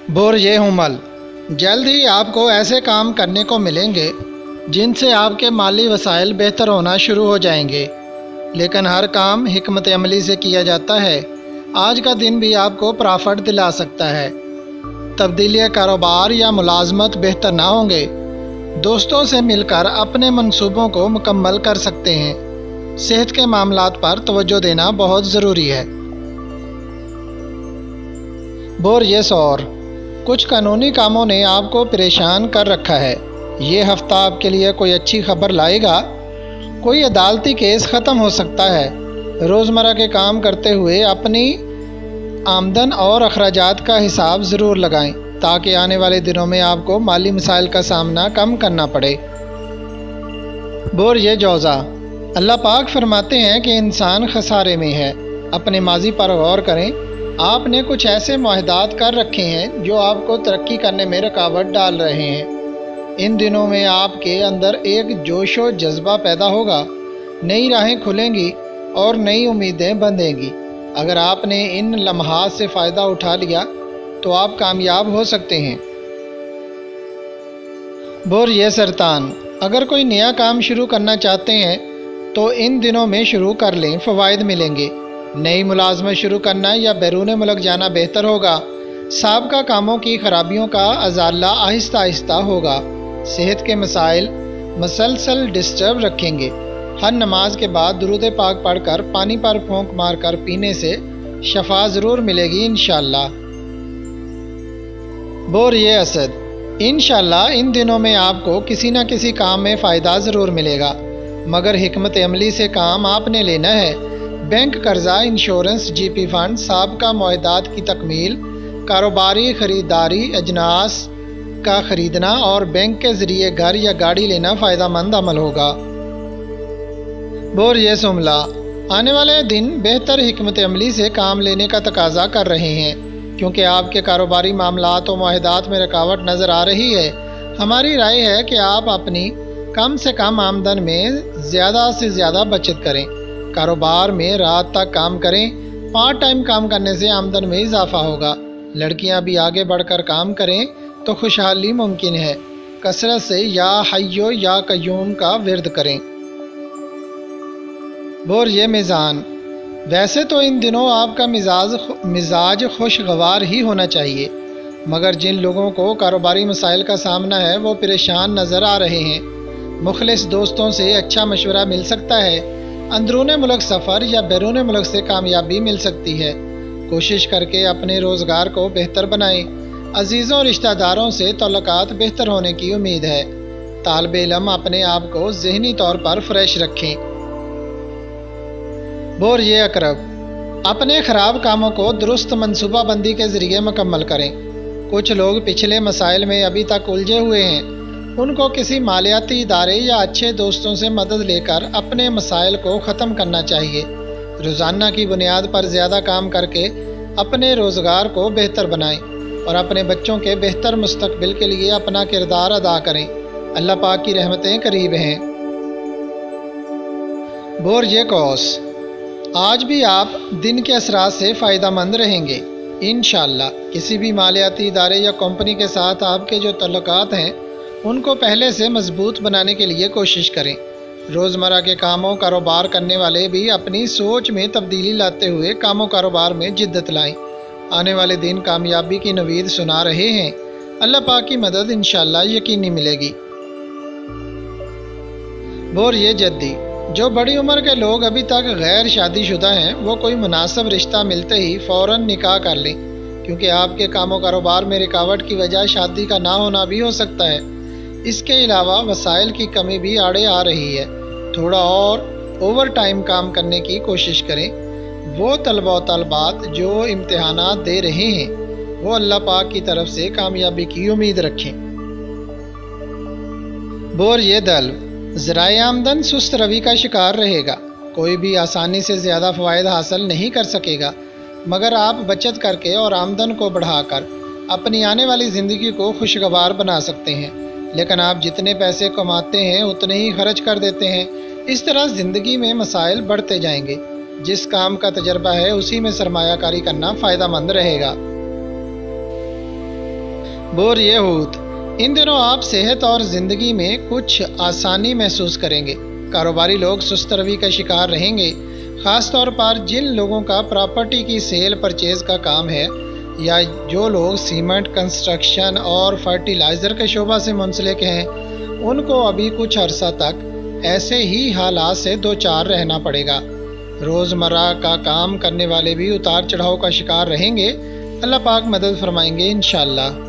बोरिए हुमल। जल्द ही आपको ऐसे काम करने को मिलेंगे जिनसे आपके माली वसाइल बेहतर होना शुरू हो जाएंगे, लेकिन हर काम हिकमत अमली से किया जाता है। आज का दिन भी आपको प्रॉफिट दिला सकता है। तब्दीली कारोबार या मुलाजमत बेहतर ना होंगे, दोस्तों से मिलकर अपने मंसूबों को मुकम्मल कर सकते हैं। सेहत के मामलात पर तवज्जो देना बहुत ज़रूरी है। बोरिए सौर। कुछ कानूनी कामों ने आपको परेशान कर रखा है। ये हफ्ता आपके लिए कोई अच्छी खबर लाएगा। कोई अदालती केस ख़त्म हो सकता है। रोज़मर्रा के काम करते हुए अपनी आमदन और अखराजात का हिसाब ज़रूर लगाएं, ताकि आने वाले दिनों में आपको माली मसाइल का सामना कम करना पड़े। बोरिए जौज़ा। अल्लाह पाक फरमाते हैं कि इंसान खसारे में है। अपने माजी पर गौर करें। आपने कुछ ऐसे मुआहदात कर रखे हैं जो आपको तरक्की करने में रुकावट डाल रहे हैं। इन दिनों में आपके अंदर एक जोश व जज्बा पैदा होगा, नई राहें खुलेंगी और नई उम्मीदें बंधेंगी। अगर आपने इन लम्हात से फ़ायदा उठा लिया तो आप कामयाब हो सकते हैं। बोरिए सरतान। अगर कोई नया काम शुरू करना चाहते हैं तो इन दिनों में शुरू कर लें, फ़वाइद मिलेंगे। नई मुलाजमत शुरू करना या बैरून मुल्क जाना बेहतर होगा। साबका कामों की खराबियों का अजाला आहिस्ता आहिस्ता होगा। सेहत के मसाइल मसलसल डिस्टर्ब रखेंगे। हर नमाज के बाद दुरूद पाक पढ़कर पानी पर फूंक मारकर पीने से शफा ज़रूर मिलेगी इंशाअल्लाह। बोरिए असद। इंशाअल्लाह इन दिनों में आपको किसी न किसी काम में फ़ायदा ज़रूर मिलेगा, मगर हिकमत अमली से काम आपने लेना है। बैंक कर्जा, इंश्योरेंस, जीपी फंड, साबका मुआहदात की तकमील, कारोबारी खरीदारी, अजनास का ख़रीदना और बैंक के ज़रिए घर या गाड़ी लेना फ़ायदा मंद अमल होगा। बोरिए सुमला। आने वाले दिन बेहतर हिकमत अमली से काम लेने का तकाजा कर रहे हैं, क्योंकि आपके कारोबारी मामलात और मुआहदात में रुकावट नज़र आ रही है। हमारी राय है कि आप अपनी कम से कम आमदन में ज़्यादा से ज़्यादा बचत करें। कारोबार में रात तक काम करें। पार्ट टाइम काम करने से आमदन में इजाफा होगा। लड़कियां भी आगे बढ़कर काम करें तो खुशहाली मुमकिन है। कसरत से या हय्यो या कय्यूम का विर्द करें। बोरिए मिज़ान। वैसे तो इन दिनों आपका मिजाज खुशगवार ही होना चाहिए, मगर जिन लोगों को कारोबारी मसाइल का सामना है वो परेशान नज़र आ रहे हैं। मुखलिस दोस्तों से अच्छा मशवरा मिल सकता है। अंदरून मुल्क सफ़र या बैरून मुल्क से कामयाबी मिल सकती है। कोशिश करके अपने रोज़गार को बेहतर बनाएं। अजीज़ों रिश्तेदारों से तल्लुकात बेहतर होने की उम्मीद है। तालिब इल्म अपने आप को ज़हनी तौर पर फ्रेश रखें। बोरिए अकरब। अपने ख़राब कामों को दुरुस्त मनसूबाबंदी के ज़रिए मुकम्मल करें। कुछ लोग पिछले मसाइल में अभी तक उलझे हुए हैं। उनको किसी मालियाती इदारे या अच्छे दोस्तों से मदद लेकर अपने मसाइल को ख़त्म करना चाहिए। रोज़ाना की बुनियाद पर ज़्यादा काम करके अपने रोज़गार को बेहतर बनाएं और अपने बच्चों के बेहतर मुस्तकबिल के लिए अपना किरदार अदा करें। अल्लाह पाक की रहमतें करीब हैं। बोरिए कौस। आज भी आप दिन के असरात से फ़ायदा मंद रहेंगे इंशाअल्लाह। किसी भी मालियाती इदारे या कंपनी के साथ आपके जो तल्लुकात हैं उनको पहले से मजबूत बनाने के लिए कोशिश करें। रोज़मर्रा के कामों कारोबार करने वाले भी अपनी सोच में तब्दीली लाते हुए कामों कारोबार में जिद्दत लाएं। आने वाले दिन कामयाबी की नवीद सुना रहे हैं। अल्लाह पाक की मदद इंशाअल्लाह यकीनी मिलेगी। बोरिए जद्दी। जो बड़ी उम्र के लोग अभी तक गैर शादीशुदा हैं वो कोई मुनासिब रिश्ता मिलते ही फ़ौरन निकाह कर लें, क्योंकि आपके कामों कारोबार में रुकावट की वजह शादी का ना होना भी हो सकता है। इसके अलावा वसाइल की कमी भी आड़े आ रही है। थोड़ा और ओवर टाइम काम करने की कोशिश करें। वो तलबा व तलबात जो इम्तिहानात दे रहे हैं वो अल्लाह पाक की तरफ से कामयाबी की उम्मीद रखें। बोरिए दल। ज़राए आमदन सुस्त रवि का शिकार रहेगा। कोई भी आसानी से ज़्यादा फ़वाइद हासिल नहीं कर सकेगा, मगर आप बचत करके और आमदन को बढ़ाकर अपनी आने वाली ज़िंदगी को खुशगवार बना सकते हैं। लेकिन आप जितने पैसे कमाते हैं उतने ही खर्च कर देते हैं। इस तरह ज़िंदगी में मसाइल बढ़ते जाएंगे। जिस काम का तजर्बा है उसी में सरमायाकारी करना फ़ायदा मंद रहेगा। بور یہود، ان دنوں آپ صحت اور زندگی میں کچھ آسانی محسوس کریں گے۔ کاروباری لوگ سست روی کا شکار رہیں گے، خاص طور پر جن لوگوں کا پراپرٹی کی سیل پرچیز کا کام ہے یا جو لوگ سیمنٹ، کنسٹرکشن اور فرٹیلائزر کے شعبہ سے منسلک ہیں، ان کو ابھی کچھ عرصہ تک ایسے ہی حالات سے دوچار رہنا پڑے گا۔ روزمرہ کا کام کرنے والے بھی اتار چڑھاؤ کا شکار رہیں گے۔ اللہ پاک مدد فرمائیں گے انشاءاللہ۔